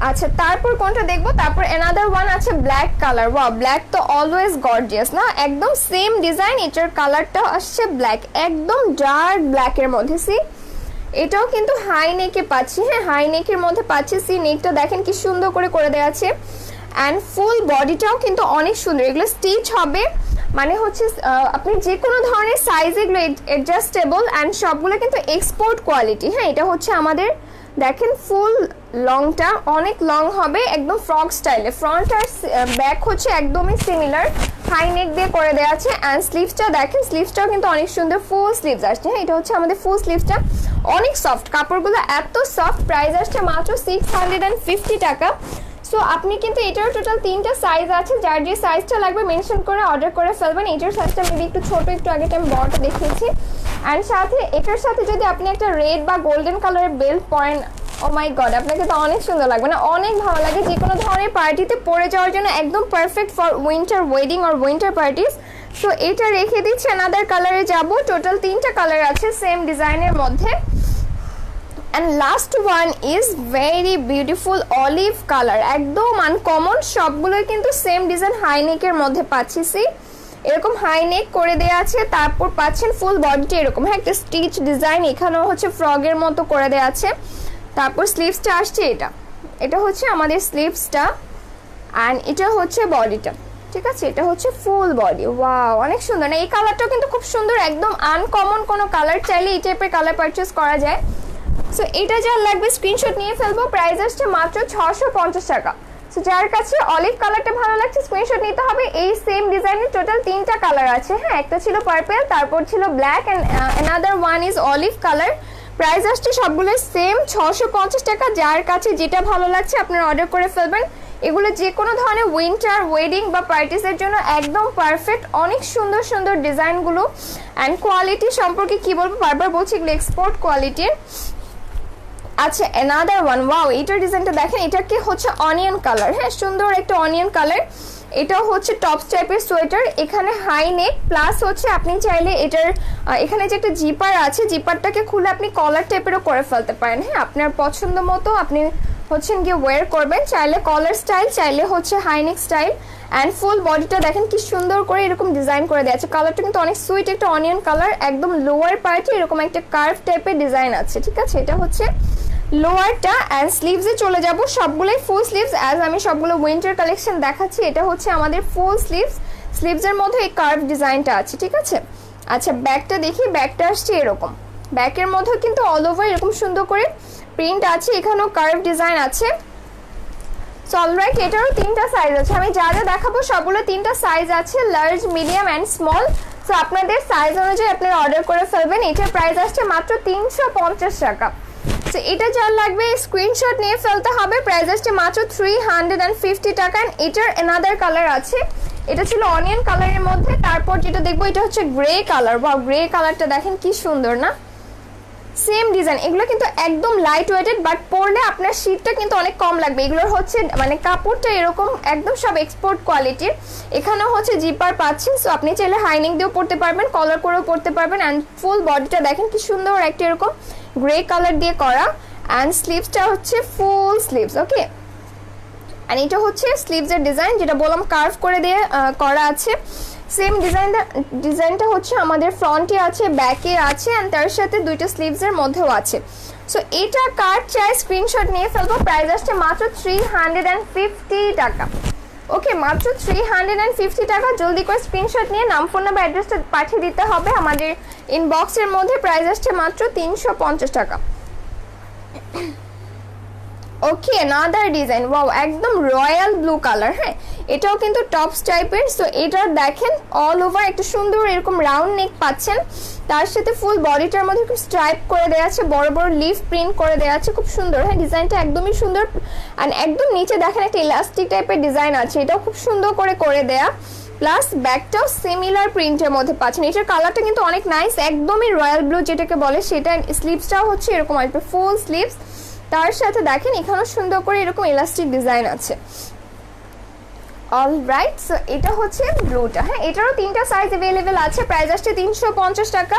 আচ্ছা তারপর কোনটা দেখবো? তারপর অ্যানাদার ওয়ান আছে ব্ল্যাক কালার। ওয়াও, ব্ল্যাক তো অলওয়েজ গর্জিয়াস না? একদম সেম ডিজাইন, এটার কালারটা আসছে ব্ল্যাক, একদম ডার্ক ব্ল্যাকের মধ্যে। সি এটাও কিন্তু হাই নেকে পাচ্ছি। হ্যাঁ, হাই নেকের মধ্যে পাচ্ছি। সি নেকটা দেখেন কি সুন্দর করে দেওয়া আছে। অ্যান্ড ফুল বডিটাও কিন্তু অনেক সুন্দর। এগুলো স্টিচ হবে, মানে হচ্ছে আপনি যে কোনো ধরনের সাইজ এগুলো অ্যাডজাস্টেবল। অ্যান্ড সবগুলো কিন্তু এক্সপোর্ট কোয়ালিটি। হ্যাঁ, এটা হচ্ছে আমাদের দেখেন ফুল লংটা অনেক লং হবে, একদম ফ্রক স্টাইলে। ফ্রন্ট আর ব্যাক হচ্ছে একদমই সিমিলার, হাই নেক দিয়ে করে দেওয়া আছে। অ্যান্ড স্লিভসটা দেখেন, স্লিভসটাও কিন্তু অনেক সুন্দর ফুল স্লিভস আসছে। হ্যাঁ, এটা হচ্ছে আমাদের ফুল স্লিভসটা, অনেক সফট, কাপড়গুলো এত সফট। প্রাইস আসছে মাত্র 650 টাকা। সো আপনি কিন্তু এটার টোটাল 3টা সাইজ আছে, যার যে সাইজটা লাগবে মেনশন করে অর্ডার করে ফেলবেন। এটার সাইজটা মেবি একটু ছোট, একটু আগে আমি বড়টা দেখিয়েছি। অ্যান্ড সাথে এটার সাথে যদি আপনি একটা রেড বা গোল্ডেন কালারের বেল্ট পরেন, ও মাই গড, আপনাকে তো অনেক সুন্দর লাগবে না? অনেক ভালো লাগে, যে কোনো ধরনের পার্টিতে পরে যাওয়ার জন্য একদম perfect for winter wedding or winter parties. So এটা রেখে দিচ্ছি, অ্যানাদার কালারে যাব। টোটাল 3টা কালার আছে সেম ডিজাইনের মধ্যে। And last one is very beautiful olive colour, একদম আনকমন। সবগুলোই কিন্তু সেম ডিজাইন, হাই নেকের মধ্যে পাচ্ছি। সি এরকম হাই নেক করে দেওয়া আছে, তারপর পাচ্ছেন ফুল বডিটা এরকম। হ্যাঁ, একটা স্টিচ ডিজাইন, এখানেও হচ্ছে ফ্রগের মতো করে দেওয়া আছে। তারপর স্লিভসটা আসছে, এটা হচ্ছে আমাদের স্লিভসটা। অ্যান্ড এটা হচ্ছে বডিটা, ঠিক আছে? এটা হচ্ছে ফুল বডি। ওয়াও, অনেক সুন্দর না? এই কালারটাও কিন্তু খুব সুন্দর, একদম আনকমন কোনো কালার, চাইলে এই টাইপের কালার পারচেস করা যায়। সো এটা যার লাগবে স্ক্রিনশট নিয়ে ফেলবো। প্রাইস আসছে মাত্র 650 টাকা। সো যার কাছে অলিভ কালারটা ভালো লাগছে স্ক্রিনশট নিতে হবে। এই সেম ডিজাইনের টোটাল 3টা কালার আছে। হ্যাঁ, একটা ছিল পার্পল, তারপর ছিল black, and another one is olive colour. Price আসছে সবগুলো সেম 650 টাকা। যার কাছে যেটা ভালো লাগছে আপনারা অর্ডার করে ফেলবেন। এগুলো যে কোনো ধরনের উইন্টার ওয়েডিং বা পার্টিসের জন্য একদম পারফেক্ট। অনেক সুন্দর সুন্দর ডিজাইনগুলো। অ্যান্ড কোয়ালিটি সম্পর্কে কি বলবো, বারবার বলছি এগুলো এক্সপোর্ট কোয়ালিটির। আচ্ছা, অ্যানাদার ওয়ান, ওয়াও, এটার ডিজাইনটা দেখেন, এটা কি হচ্ছে অনিয়ন কালার। হ্যাঁ, সুন্দর একটা অনিয়ন কালার। এটাও হচ্ছে টপস টাইপের সোয়েটার, এখানে হাই নেক, প্লাস হচ্ছে আপনি চাইলে এটার এখানে যে একটা জিপার আছে, জিপারটাকে খুলে আপনি কলার টাইপেরও করে ফেলতে পারেন। হ্যাঁ, আপনার পছন্দ মতো আপনি হচ্ছেন গিয়ে ওয়্যার করবেন, চাইলে কলার স্টাইল, চাইলে হচ্ছে high neck style. And full বডিটা দেখেন কি সুন্দর করে এরকম ডিজাইন করে দেওয়া আছে। কালারটা কিন্তু অনেক সুইট একটা অনিয়ন কালার, একদম লোয়ার পার্টে এরকম একটা কার্ভ টাইপের ডিজাইন আছে, ঠিক আছে? এটা হচ্ছে লোয়ারটা। অ্যান্ড স্লিভসে চলে যাব, সবগুলোই ফুল স্লিভস। অ্যাজ আমি সবগুলো উইন্টার কালেকশন দেখাচ্ছি, এটা হচ্ছে আমাদের ফুল স্লিভস। স্লিভসের মধ্যে এই কার্ভ ডিজাইনটা আছে, ঠিক আছে? আচ্ছা, ব্যাকটা দেখি, ব্যাকটা আসছে এরকম। ব্যাকের মধ্যেও কিন্তু অল ওভার এরকম সুন্দর করে প্রিন্ট আছে, এখানেও কার্ভ ডিজাইন আছে। সো অলরাইট, এটারও 3টা সাইজ আছে। আমি যা যা দেখাবো সবগুলো 3টা সাইজ আছে, large, medium and small. So আপনাদের সাইজ অনুযায়ী আপনারা অর্ডার করে ফেলবেন। এটার প্রাইস আসছে মাত্র 350 টাকা। সো এটা যার লাগবে স্ক্রিনশট নিয়ে ফেলতে হবে। প্রাইস আসছে মাত্র 350 টাকা। এটার অ্যানাদার কালার আছে, এটা ছিল অনিয়ন কালারের মধ্যে। তারপর যেটা দেখবো এটা হচ্ছে গ্রে কালার। বা গ্রে কালারটা দেখেন কি সুন্দর না? সেম ডিজাইন, এগুলো কিন্তু একদম লাইট ওয়েটেড, বাট পরলে আপনার শীতটা কিন্তু অনেক কম লাগবে। এগুলোর হচ্ছে মানে কাপড়টা এরকম একদম সব এক্সপোর্ট কোয়ালিটির। এখানেও হচ্ছে জিপার পাচ্ছেন, সো আপনি চাইলে হাইনিং দিয়েও পরতে পারবেন, কলার করেও পরতে পারবেন। অ্যান্ড ফুল বডিটা দেখেন কি সুন্দর একটা এরকম গ্রে কালার দিয়ে করা। অ্যান্ড স্লিভসটা হচ্ছে ফুল স্লিভস, ওকে? অ্যান্ড এটা হচ্ছে স্লিভসের ডিজাইন, যেটা বললাম কার্ভ করে দিয়ে করা আছে। সেম ডিজাইনটা হচ্ছে আমাদের ফ্রন্টে আছে, ব্যাকে আছে, অ্যান্ড তার সাথে 2টা স্লিভসের মধ্যেও আছে। সো এটা কার চাই স্ক্রিনশট নিয়ে ফেলবো। প্রাইস আসছে মাত্র 350 টাকা। ওকে, মাত্র 350 টাকা। জলদি করে স্ক্রিনশট নিয়ে নাম, ফোন নাম্বার, অ্যাড্রেসটা পাঠিয়ে দিতে হবে আমাদের ইনবক্সের মধ্যে। প্রাইস আসছে মাত্র 350 টাকা। ওকে নাদার ডিজাইন, ওয়াও একদম রয়্যাল ব্লু কালার। হ্যাঁ এটাও কিন্তু টপস টাইপের। সো এটার দেখেন অল ওভার একটা সুন্দর এরকম রাউন্ড নেক পাচ্ছেন, তার সাথে ফুল বডিটার মধ্যে খুব স্ট্রাইপ করে দেওয়া আছে, বড় বড় লিফ প্রিন্ট করে দেওয়া আছে, খুব সুন্দর। হ্যাঁ ডিজাইনটা একদমই সুন্দর। অ্যান্ড একদম নিচে দেখেন একটা ইলাস্টিক টাইপের ডিজাইন আছে, এটাও খুব সুন্দর করে দেয়া। প্লাস ব্যাকটাও সিমিলার প্রিন্টের মধ্যে পাচ্ছেন। এটার কালারটা কিন্তু অনেক নাইস, একদমই রয়্যাল ব্লু যেটাকে বলে সেটা। স্লিভসটাও হচ্ছে এরকম আসবে ফুল স্লিভস, তার সাথে দেখেন এখানেও সুন্দর করে এরকম ইলাস্টিক ডিজাইন আছে। অলরাইট, সো এটা হচ্ছে ব্লুটা। হ্যাঁ এটারও 3টা সাইজ অ্যাভেলেবেল আছে, প্রাইস আসছে 350 টাকা।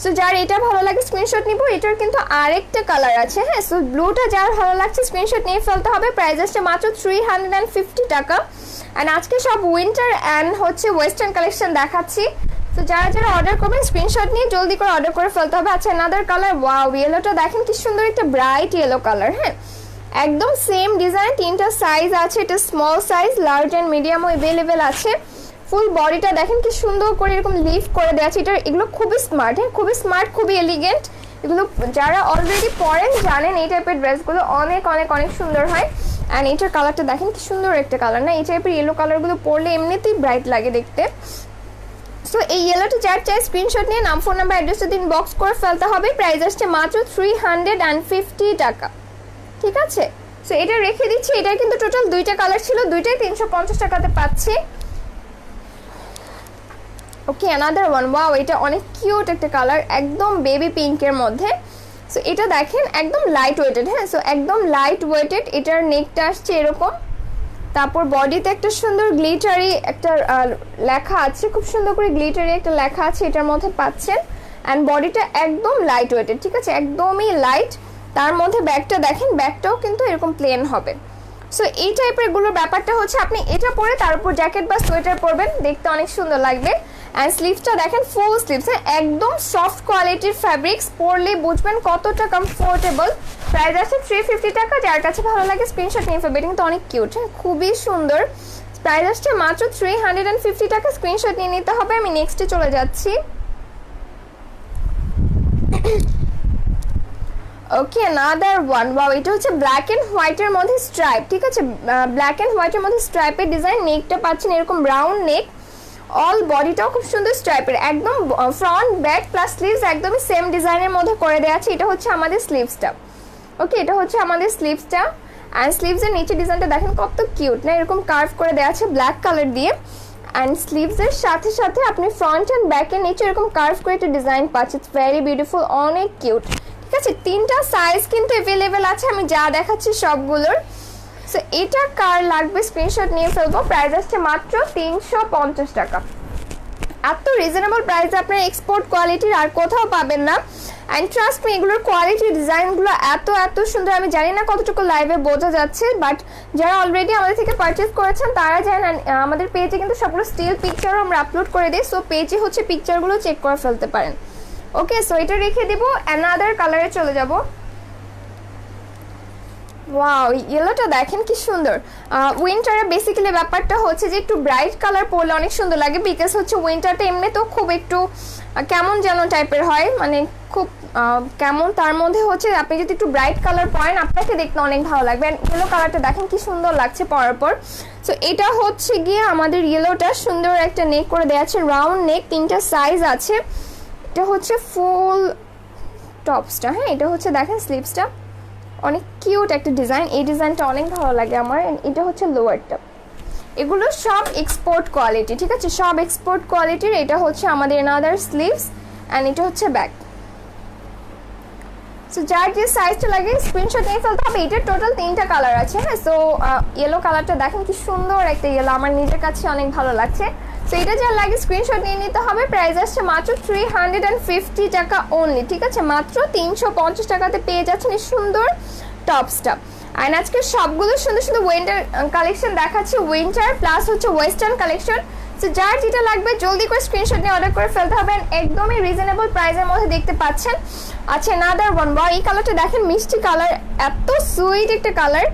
সো যার এটা ভালো লাগে স্ক্রিনশট নিব। এটার কিন্তু আরেকটা কালার আছে। হ্যাঁ সো ব্লুটা যার ভালো লাগছে স্ক্রিনশট নিয়ে ফেলতে হবে, প্রাইস আসছে মাত্র 350 টাকা। অ্যান্ড আজকে সব উইন্টার অ্যান্ড হচ্ছে ওয়েস্টার্ন কালেকশন দেখাচ্ছি। তো যারা যারা অর্ডার করবেন স্ক্রিনশট নিয়ে জলদি করে অর্ডার করে ফেলতে হবে। আচ্ছা অ্যানাদার কালার, ওয়াও ইয়েলোটা দেখেন কি সুন্দর একটা ব্রাইট ইয়েলো কালার। হ্যাঁ একদম সেম ডিজাইন, 3টা সাইজ আছে, এটা স্মল সাইজ, লার্জ অ্যান্ড মিডিয়ামও অ্যাভেলেবেল আছে। ফুল বডিটা দেখেন কি সুন্দর করে এরকম লিফট করে দেওয়া আছে। এটা এগুলো খুবই স্মার্ট। হ্যাঁ খুবই স্মার্ট, খুবই এলিগেন্ট। এগুলো যারা অলরেডি পরেন জানেন এই টাইপের ড্রেসগুলো অনেক অনেক অনেক সুন্দর হয়। অ্যান্ড এটার কালারটা দেখেন কি সুন্দর একটা কালার না, এই টাইপের ইয়েলো কালারগুলো পরলে এমনিতেই ব্রাইট লাগে দেখতে। সো এই ইয়েলোটা যার চাই স্ক্রিনশট নিয়ে নাম, ফোন নাম্বার, অ্যাড্রেসটা দিন বক্স করে ফেলতে হবে। প্রাইস আসছে মাত্র 350 টাকা। ঠিক আছে, সো এটা রেখে দিচ্ছি। এটার কিন্তু টোটাল 2টা কালার ছিল, 2টাই 350 টাকাতে পাচ্ছি। ওকে অ্যানাদার ওয়ান, ওয়াও এটা অনেক কিউট একটা কালার, একদম বেবি পিঙ্কের মধ্যে। সো এটা দেখেন একদম লাইট ওয়েটেড। হ্যাঁ সো একদম লাইট ওয়েটেড। এটার নেকটা আসছে এরকম, তারপর বডিতে একটা সুন্দর গ্লিটারি একটা লেখা আছে, খুব সুন্দর করে গ্লিটারি একটা লেখা আছে এটার মধ্যে পাচ্ছেন। অ্যান্ড বডিটা একদম লাইট ওয়েটেড, ঠিক আছে একদমই লাইট। তার মধ্যে ব্যাগটা দেখেন, ব্যাগটাও কিন্তু এরকম প্লেন হবে। সো এই টাইপের গুলোর ব্যাপারটা হচ্ছে আপনি এটা পরে তার উপর জ্যাকেট বা সোয়েটার পরবেন, দেখতে অনেক সুন্দর লাগবে। অ্যান্ড স্লিভসটা দেখেন ফুল স্লিভস, একদম সফট কোয়ালিটির ফ্যাব্রিক্স, পরলে বুঝবেন কতটা কমফোর্টেবল। প্রাইস আছে 350 টাকা। যার কাছে ভালো লাগে স্ক্রিনশট নিয়ে ফেলবে, এটা কিন্তু অনেক কিউট। হ্যাঁ খুবই সুন্দর। প্রাইস আসছে মাত্র 350 টাকা। স্ক্রিনশট নিয়ে নিতে হবে। আমি নেক্সটে চলে যাচ্ছি। ওকে অ্যানাদার ওয়ান, ওয়াও এটা হচ্ছে ব্ল্যাক এন্ড হোয়াইটের মধ্যে স্ট্রাইপ। ঠিক আছে ব্ল্যাক এন্ড হোয়াইটের মধ্যে স্ট্রাইপের ডিজাইন। নেকটা পাচ্ছেন এরকম রাউন্ড নেক, অল বডিটাও খুব সুন্দর স্ট্রাইপের, একদম ফ্রন্ট ব্যাক প্লাস স্লিভস একদমই সেম ডিজাইনের মধ্যে করে দেওয়া আছে। এটা হচ্ছে আমাদের স্লিভসটা। ওকে এটা হচ্ছে আমাদের স্লিভসটা। অ্যান্ড স্লিভসের নিচে ডিজাইনটা দেখেন কত কিউট না, এরকম কার্ভ করে দেওয়া আছে ব্ল্যাক কালার দিয়ে। অ্যান্ড স্লিভসের সাথে সাথে আপনি ফ্রন্ট অ্যান্ড ব্যাকের নিচে এরকম কার্ভ করে একটা ডিজাইন পাচ্ছেন, ইটস ভেরি বিউটিফুল, অনেক কিউট। ঠিক আছে 3টা সাইজ কিন্তু অ্যাভেলেবেল আছে, আমি যা দেখাচ্ছি সবগুলোর। সো এটা কার লাগবে স্ক্রিনশট নিয়ে ফেলবো। প্রাইস আসছে মাত্র 350 টাকা। এত রিজনেবল প্রাইসে আপনার এক্সপোর্ট কোয়ালিটির আর কোথাও পাবেন না। অ্যান্ড ট্রাস্ট মি এগুলোর কোয়ালিটি ডিজাইনগুলো এত এত সুন্দর, আমি জানি না কতটুকু লাইভে বোঝা যাচ্ছে, বাট যারা অলরেডি আমাদের থেকে পারচেস করেছেন তারা জানেন। আমাদের পেজে কিন্তু সবগুলো স্টিল পিকচারও আমরা আপলোড করে দিই, সো পেজে হচ্ছে পিকচারগুলো চেক করে ফেলতে পারেন। ওকে সো এটা রেখে দিব। অ্যানাদার কালারে চলে যাব। ওয়াও ইয়েলোটা দেখেন কি সুন্দর। উইন্টারে বেসিক্যালি ব্যাপারটা হচ্ছে যে একটু ব্রাইট কালার পরলে অনেক সুন্দর লাগে, বিকজ হচ্ছে উইন্টারটা এমনি তো খুব একটু কেমন যেন টাইপের হয়, মানে খুব কেমন। তার মধ্যে হচ্ছে আপনি যদি একটু ব্রাইট কালার পরেন আপনাকে দেখতে অনেক ভালো লাগবে। অ্যান্ড ইয়েলো কালারটা দেখেন কি সুন্দর লাগছে পরার পর। সো এটা হচ্ছে গিয়ে আমাদের ইয়েলোটা সুন্দর একটা নেক করে দেওয়া আছে, রাউন্ড নেক, 3টা সাইজ আছে। এটা হচ্ছে ফুল টপসটা। হ্যাঁ এটা হচ্ছে দেখেন স্লিভসটা, অনেক কিউট একটা ডিজাইন, এই ডিজাইনটা অনেক ভালো লাগে আমার। এটা হচ্ছে লোয়ারটা। এগুলো সব এক্সপোর্ট কোয়ালিটি, ঠিক আছে সব এক্সপোর্ট কোয়ালিটির। এটা হচ্ছে আমাদের অ্যানাদার স্লিভস অ্যান্ড এটা হচ্ছে ব্যাক। সো যার যে সাইজটা লাগে স্ক্রিনশট নিয়ে ফেলতে হবে। এটার টোটাল 3টা কালার আছে। হ্যাঁ সো ইয়েলো কালারটা দেখেন কি সুন্দর একটা ইয়েলো, আমার নিজের কাছে অনেক ভালো লাগছে। সো এটা যার লাগে স্ক্রিনশট নিয়ে নিতে হবে। প্রাইস আসছে মাত্র 350 টাকা অনলি। ঠিক আছে মাত্র 350 টাকাতে পেয়ে যাচ্ছেন এই সুন্দর টপসটা। আর আজকে সবগুলো সুন্দর সুন্দর উইন্টার কালেকশন দেখাচ্ছি, উইন্টার প্লাস হচ্ছে ওয়েস্টার্ন কালেকশন। সো যার যেটা লাগবে জলদি করে স্ক্রিনশট নিয়ে অর্ডার করে ফেলতে হবে। একদমই রিজনেবল প্রাইসের মধ্যে দেখতে পাচ্ছেন। আচ্ছা অ্যানাদার ওয়ান, ওয়াও এই কালারটা দেখেন মিষ্টি কালার, এত সুইট একটা কালার।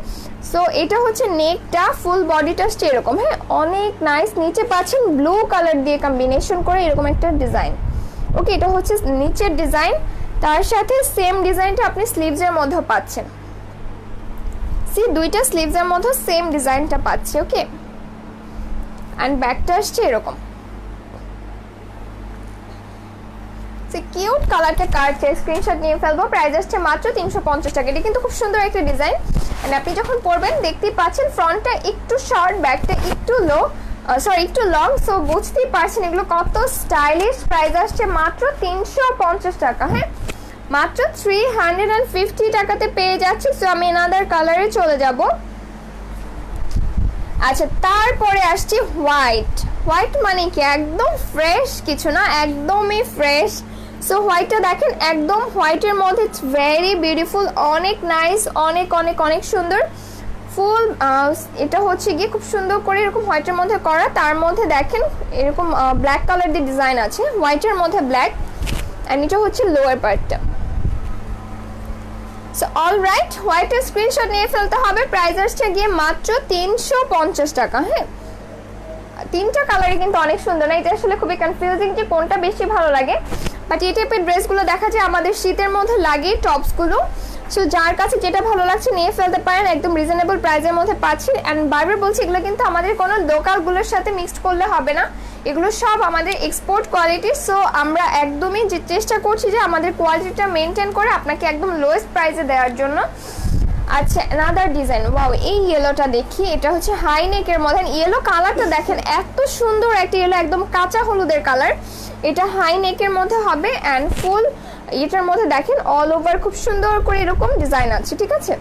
সো এটা হচ্ছে নেকটা, ফুল বডিটা আসছে এরকম। হ্যাঁ অনেক নাইস। নিচে পাচ্ছেন ব্লু কালার দিয়ে কম্বিনেশন করে এরকম একটা ডিজাইন। ওকে এটা হচ্ছে নিচের ডিজাইন, তার সাথে সেম ডিজাইনটা আপনি স্লিভসের মধ্যেও পাচ্ছেন। সি দুইটা স্লিভসের মধ্যে সেম ডিজাইনটা পাচ্ছি। ওকে, অ্যান্ড ব্যাকটা আসছে এরকম। কিউট কালারটা কার চাই স্ক্রিনশট নিয়ে ফেলবো। প্রাইস আসছে মাত্র 350 টাকা। এটা কিন্তু খুব সুন্দর একটা ডিজাইন, এন্ড আপনি যখন পরবেন দেখতেই পাচ্ছেন ফ্রন্টটা একটু শর্ট, ব্যাকটা একটু লো, একটু লং, সো বুঝতেই পারছেন এগুলো কত স্টাইলিশ। প্রাইস আসছে মাত্র 350 টাকা। হ্যাঁ, মাত্র 350 টাকাতে পেয়ে যাচ্ছি। সো আমি এনাদার কালারে চলে যাব। আচ্ছা, তারপরে আসছি হোয়াইট। হোয়াইট মানে কি একদম ফ্রেশ কিছু না, একদমই ফ্রেশ। সো হোয়াইটটা দেখেন, একদম হোয়াইটের মধ্যে ভেরি বিউটিফুল, অনেক নাইস, অনেক অনেক অনেক সুন্দর। ফুল এটা হচ্ছে গিয়ে খুব সুন্দর করে এরকম হোয়াইটের মধ্যে করা, তার মধ্যে দেখেন এরকম ব্ল্যাক কালার দিয়ে ডিজাইন আছে, হোয়াইটের মধ্যে ব্ল্যাক, অ্যান্ড এটা হচ্ছে লোয়ার পার্টটা। সো অলরাইট, হোয়াইটের স্ক্রিনশট নিয়ে ফেলতে হবে। প্রাইস আসছে গিয়ে মাত্র 350 টাকা। হ্যাঁ, তিনটা কালারই কিন্তু অনেক সুন্দর না, এটা আসলে খুবই কনফিউজিং যে কোনটা বেশি ভালো লাগে, বাট এই টাইপের ড্রেসগুলো দেখা যায় আমাদের শীতের মধ্যে লাগে টপসগুলো। সো যার কাছে যেটা ভালো লাগছে নিয়ে ফেলতে পারেন, একদম রিজনেবল প্রাইসের মধ্যে পাচ্ছি। অ্যান্ড বারবার বলছি, এগুলো কিন্তু আমাদের কোনো লোকালগুলোর সাথে মিক্সড করলে হবে না, এগুলো সব আমাদের এক্সপোর্ট কোয়ালিটি। সো আমরা একদমই যে চেষ্টা করছি যে আমাদের কোয়ালিটিটা মেনটেন করে আপনাকে একদম লোয়েস্ট প্রাইসে দেওয়ার জন্য। আচ্ছা, অ্যানাদার ডিজাইন, ওয়াও, এই ইয়েলোটা দেখি, এটা হচ্ছে হাই নেকের মধ্যে। ইয়েলো কালারটা দেখেন, এত সুন্দর একটা ইয়েলো, একদম কাঁচা হলুদের কালার। এটা হাই নেকের মধ্যে হবে, অ্যান্ড ফুল এটার মধ্যে দেখেন অল ওভার খুব সুন্দর করে এরকম ডিজাইন আছে। ঠিক আছে,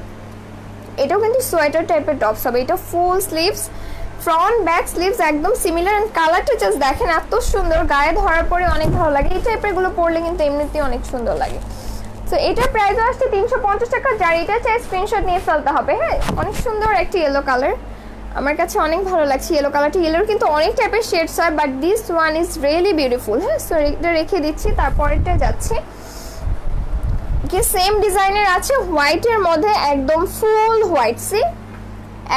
এটাও কিন্তু সোয়েটার টাইপের টপস হবে। এটা ফুল স্লিভস, ফ্রন্ট ব্যাক স্লিভস একদম সিমিলার, অ্যান্ড কালারটা জাস্ট দেখেন এত সুন্দর, গায়ে ধরার পরে অনেক ভালো লাগে। এই টাইপের গুলো পরলে কিন্তু এমনিতেই অনেক সুন্দর লাগে। তো এটার প্রাইস আসছে 350 টাকা। যার এটা চাই স্ক্রিনশট নিয়ে ফেলতে হবে। হ্যাঁ, অনেক সুন্দর একটা ইয়েলো কালার, আমার কাছে অনেক ভালো লাগছে ইয়েলো কালারটা। ইয়েলোর কিন্তু অনেক টাইপের শেডস হয়, but this one is really beautiful. হ্যাঁ, সো এটা রেখে দিচ্ছি, তারপরেরটা যাচ্ছি। কি সেম ডিজাইনের আছে হোয়াইটের মধ্যে, একদম ফুল হোয়াইট। সি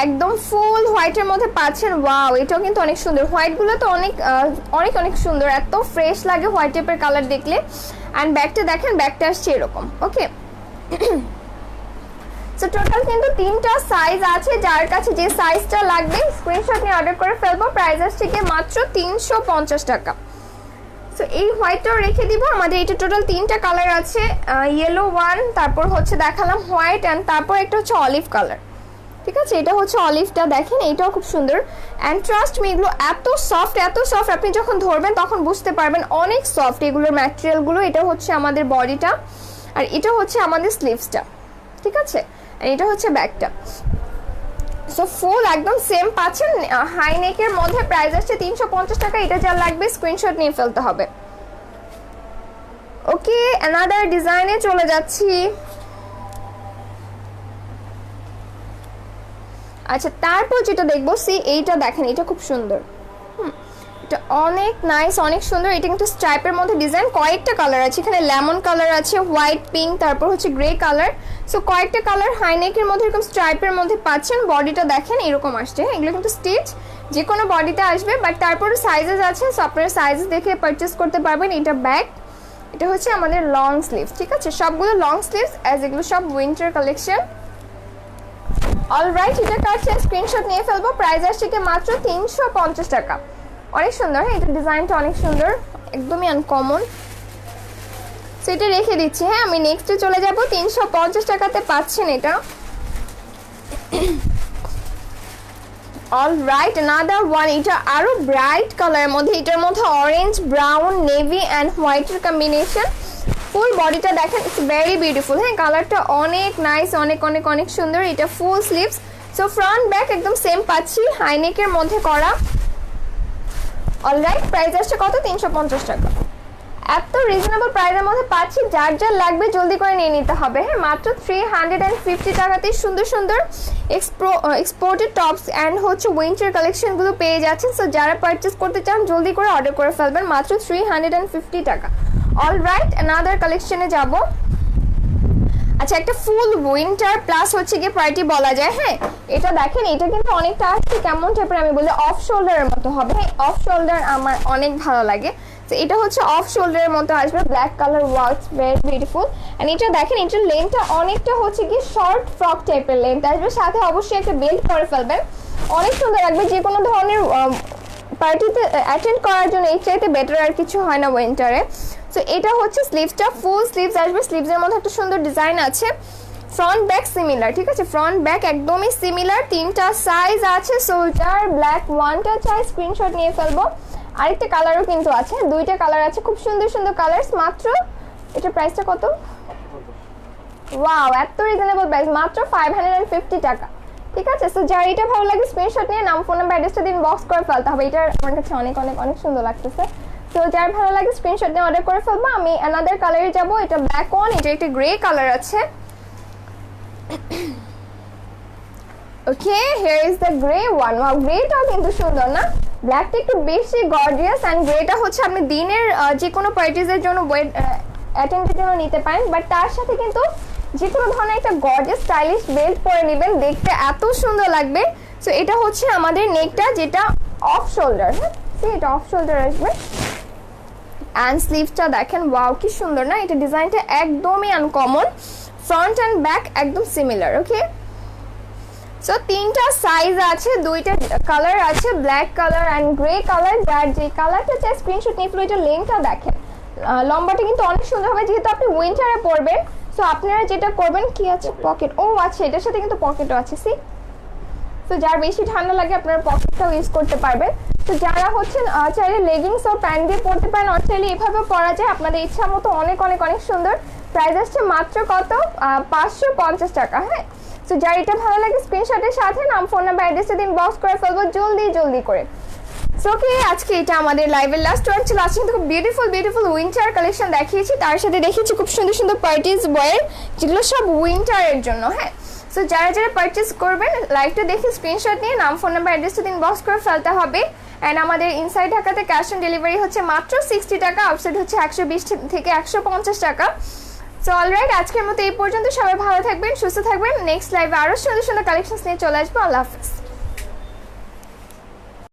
একদম ফুল হোয়াইটের মধ্যে পাচ্ছেন। ওয়াও, এটাও কিন্তু অনেক সুন্দর। হোয়াইটগুলো তো অনেক অনেক অনেক সুন্দর, এত ফ্রেশ লাগে হোয়াইট টাইপের কালার দেখলে। অ্যান্ড ব্যাকটা দেখেন, ব্যাকটা আসছে এরকম। ওকে, সো টোটাল কিন্তু 3টা সাইজ আছে, যার কাছে যে সাইজটা লাগবে স্ক্রিনশট নিয়ে অর্ডার করে ফেলবো। প্রাইস আসছে কি মাত্র 350 টাকা। সো এই হোয়াইটটাও রেখে দিব। আমাদের এটা টোটাল 3টা কালার আছে, ইয়েলো ওয়ান, তারপর হচ্ছে দেখালাম হোয়াইট, অ্যান্ড তারপর একটা হচ্ছে অলিভ কালার। ঠিক আছে, এটা হচ্ছে অলিভটা, দেখেন এটাও খুব সুন্দর। অ্যান্ড ট্রাস্ট মি, এগুলো এত সফট, এত সফট, আপনি যখন ধরবেন তখন বুঝতে পারবেন অনেক সফট এগুলোর ম্যাটেরিয়ালগুলো। এটা হচ্ছে আমাদের বডিটা, আর এটা হচ্ছে আমাদের স্লিভসটা। ঠিক আছে, আর এটা হচ্ছে ব্যাকটা। সো ফুল একদম সেম পাচ্ছেন হাই নেকের মধ্যে। প্রাইস আসছে 350 টাকা। এটা যা লাগবে স্ক্রিনশট নিয়ে ফেলতে হবে। ওকে, অ্যানাদার ডিজাইনে চলে যাচ্ছি। আচ্ছা, তারপর যেটা দেখবো, সি এইটা দেখেন, এটা খুব সুন্দর। এটা অনেক নাইস, অনেক সুন্দর। এটা কিন্তু স্ট্রাইপের মধ্যে ডিজাইন, কয়েকটা কালার আছে এখানে, লেমন কালার আছে, হোয়াইট, পিঙ্ক, তারপর হচ্ছে গ্রে কালার। সো কয়েকটা কালার হাইনেকের মধ্যে এরকম স্ট্রাইপের মধ্যে পাচ্ছেন। বডিটা দেখেন এরকম আসছে। এগুলো কিন্তু স্টিচ যে কোনো বডিতে আসবে, বাট তারপরে সাইজেস আছে, সো আপনারা সাইজ দেখে পারচেস করতে পারবেন। এটা ব্যাক, এটা হচ্ছে আমাদের লং স্লিভস। ঠিক আছে, সবগুলো লং স্লিভস, অ্যাজ এগুলো সব উইন্টার কালেকশন। অলরাইট, এটা কাছে স্ক্রিনশট নিয়ে ফেলবো। প্রাইস আসছে কি মাত্র 350 টাকা। অনেক সুন্দর। হ্যাঁ, এটা ডিজাইনটা অনেক সুন্দর, একদমই আনকমন। সো এটা রেখে দিচ্ছি। হ্যাঁ, আমি নেক্সটে চলে যাব। 350 টাকাতে পাচ্ছেন এটা। অলরাইট, অ্যানাদার ওয়ান, এটা আরো ব্রাইট কালারের মধ্যে, এটার মধ্যে অরেঞ্জ, ব্রাউন, নেভি অ্যান্ড হোয়াইটের কম্বিনেশন। ফুল বডিটা দেখেন, ইটস ভেরি বিউটিফুল। হ্যাঁ, কালারটা অনেক নাইস, অনেক অনেক অনেক সুন্দর। এটা ফুল স্লিভস, সো ফ্রন্ট ব্যাক একদম সেম পাচ্ছি, হাইনেকের মধ্যে করা। অলরাইট, প্রাইস আসছে কত? 350 টাকা। এত রিজনেবল প্রাইসের মধ্যে পাচ্ছি, যার যার লাগবে জলদি করে নিয়ে নিতে হবে। হ্যাঁ, মাত্র 350 টাকাতে সুন্দর সুন্দর এক্সপোর্টেড টপস অ্যান্ড হচ্ছে উইন্টার কালেকশনগুলো পেয়ে যাচ্ছেন। সো যারা পারচেস করতে চান জলদি করে অর্ডার করে ফেলবেন, মাত্র 350 টাকা। অলরাইট, অ্যানাদার কালেকশনে যাব। আচ্ছা, একটা ফুল উইন্টার প্লাস হচ্ছে গিয়ে পার্টি বলা যায়। হ্যাঁ, এটা দেখেন, এটা কিন্তু অনেকটা আসছে কেমন টাইপের, আমি বলি অফ শোল্ডারের মতো হবে। অফ শোল্ডার আমার অনেক ভালো লাগে। তো এটা হচ্ছে অফ শোল্ডারের মতো আসবে, black colour work, very beautiful. And এটা দেখেন, এটার লেন্থটা অনেকটা হচ্ছে কি শর্ট ফ্রক টাইপের লেন্থ আসবে, সাথে অবশ্যই একটা বেল্ট করে ফেলবেন, অনেক সুন্দর লাগবে। যে কোনো ধরনের পার্টিতে অ্যাটেন্ড করার জন্য এর চাইতে বেটার আর কিছু হয় না উইন্টারে। সো এটা হচ্ছে স্লিভসটা, ফুল স্লিভস আসবে, স্লিভসের মধ্যে একটা সুন্দর ডিজাইন আছে। ফ্রন্ট ব্যাক সিমিলার, ঠিক আছে, ফ্রন্ট ব্যাক একদমই সিমিলার। 3টা সাইজ আছে, সো যার ব্ল্যাক 1টা চাই স্ক্রিনশট নিয়ে ফেলবো। আরেকটা কালারও কিন্তু আছে, 2টা কালার আছে, খুব সুন্দর সুন্দর কালার্স। মাত্র এটার প্রাইসটা কত? ওয়াও, এত রিজনেবল প্রাইস, মাত্র 550 টাকা। ঠিক আছে, সো যার এটা ভালো লাগে স্ক্রিনশট নিয়ে নাম, ফোন নাম্বার, অ্যাড্রেসটা দিন, বক্স করে ফেলতে হবে। এটা আমার কাছে অনেক অনেক অনেক সুন্দর লাগতেছে। সো যার ভালো লাগে স্ক্রিনশট নিয়ে অর্ডার করে ফেলবো। আমি অ্যানাদার কালারে যাব, এটা ব্ল্যাক অন, এটা একটা গ্রে কালার আছে। Okay, here is the grey one. Wow, গ্রেটাও কিন্তু সুন্দর না? ব্ল্যাকটা একটু বেশি গর্জিয়াস, অ্যান্ড গ্রেটা হচ্ছে আপনি দিনের যে কোনো পার্টিজের জন্য অ্যাটেন্ডের জন্য নিতে পারেন, বাট তার সাথে কিন্তু যে কোনো ধরনের একটা গর্জিয়াস স্টাইলিশ বেল্ট পরে নেবেন, দেখতে এত সুন্দর লাগবে। সো এটা হচ্ছে আমাদের নেকটা, যেটা অফ শোল্ডার। হ্যাঁ, এটা অফ শোল্ডার আসবে। অ্যান্ড স্লিভসটা দেখেন, ওয়াও কি সুন্দর না? এটা ডিজাইনটা একদমই আনকমন, ফ্রন্ট অ্যান্ড ব্যাক একদম সিমিলার। ওকে, সো 3টা সাইজ আছে, 2টা কালার আছে, black colour and grey colour. যার যে কালারটা চাই স্ক্রিনশট নিয়ে ফেলো। এটা লেন্থটা দেখেন, লম্বাটা কিন্তু অনেক সুন্দর হবে, যেহেতু আপনি উইন্টারে পরবেন। সো আপনারা যেটা করবেন, কি আছে পকেট, ও আচ্ছা, এটার সাথে কিন্তু পকেটও আছে। সি, তো যার বেশি ঠান্ডা লাগে আপনারা পকেটটাও ইউজ করতে পারবেন। তো যারা হচ্ছেন চাইলে লেগিংস ও প্যান্ট দিয়ে পরতে পারেন, আর চাইলে এভাবেও পরা যায়, আপনাদের ইচ্ছা মতো। অনেক অনেক অনেক সুন্দর। প্রাইস আসছে মাত্র কত? 550 টাকা। হ্যাঁ, তো যার এটা ভালো লাগে স্ক্রিনশটের সাথে নাম, ফোন নাম্বার, অ্যাড্রেসটা দিন, বক্স করে ফেলবো জলদি জলদি করে। সো কি আজকে এটা আমাদের লাইভের লাস্ট ওয়ান ছিল। আজকে কিন্তু খুব বিউটিফুল বিউটিফুল উইন্টার কালেকশন দেখিয়েছি, তার সাথে দেখিয়েছি খুব সুন্দর সুন্দর পার্টিস ওয়্যার, যেগুলো সব উইন্টারের জন্য। হ্যাঁ, সো যারা যারা পারচেস করবেন লাইভটা দেখে স্ক্রিনশট নিয়ে নাম, ফোন নাম্বার, অ্যাড্রেসটা দিন, বক্স করে ফেলতে হবে। অ্যান্ড আমাদের ইনসাইড ঢাকাতে ক্যাশ অন ডেলিভারি হচ্ছে মাত্র 60 টাকা, আউটসাইড হচ্ছে 120 থেকে 150 টাকা। সো অলরাইট, আজকের মতো এই পর্যন্ত। সবাই ভালো থাকবেন, সুস্থ থাকবেন। নেক্সট লাইভে আরও সুন্দর সুন্দর কালেকশন নিয়ে চলে আসবো। আল্লাহ হাফিজ।